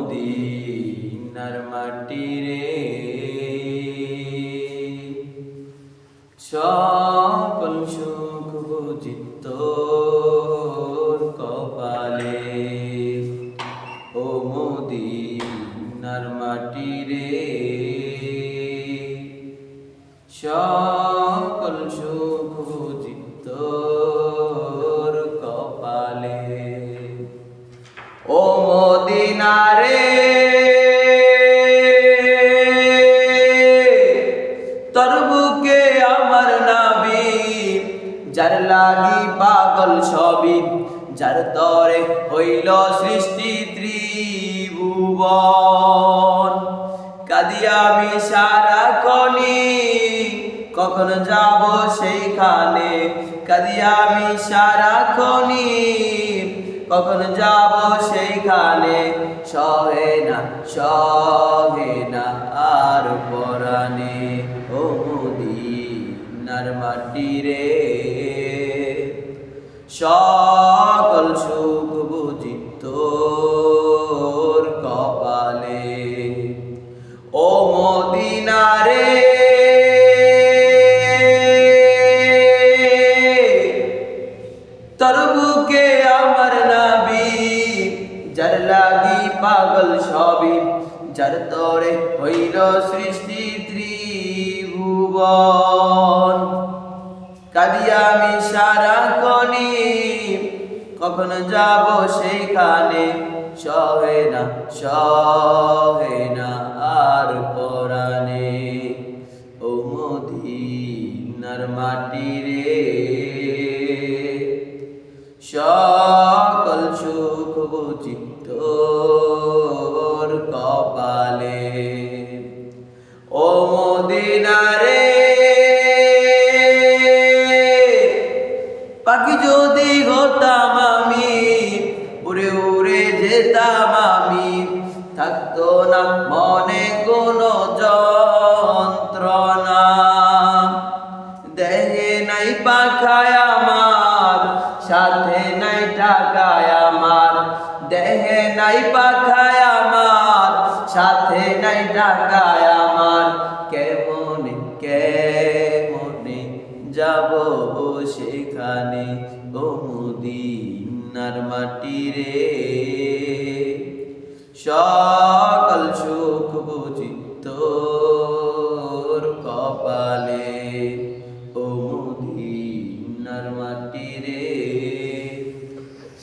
মদিনার মাটি রে, সকল সুখ বুঝি তোর কপালে। ও মদিনার মাটি রে, সকল সুখ বুঝি তোর কপালে। ও মদিনা রে, তোর বুকে আমার নাবি, যার লাগি পাগল সবই, যার তরে হইল সৃষ্টি ত্রিভুবন। কাঁদি আমি সারাক্ষণি, কখন যাব সেইখানে। কাঁদি আমি সারাক্ষণি, কখন যাব সেইখানে। সহে না আর পরাণে। ও মদিনার মাটি রে, সকল সুখ বুঝি তোর কপালে। ও মদিনা রে, তোর বুকে আমার নাবি, যার লাগি পাগল সবই, যার তরে হইল সৃষ্টি ত্রিভুবন। কাঁদি আমি সারাক্ষণি, কখন যাব সেইখানে। সহে না আর পরাণে। ও মদিনার মাটি রে, সকল সুখ বুঝি তোর কপালে। ও মদিনা রে, পাখি যদি হতাম আমি, উড়ে উড়ে যেতাম আমি। থাকতো না মনে কোনো যন্ত্রণা। দেহে নাই পাখায় আমার, সাথে নাই টাকায় আমার। দেহে নাই পাখায় আমার, সাথে নাই টাকায় আমার। কেমনে যাব সেখানে। ও মদিনার মাটি রে,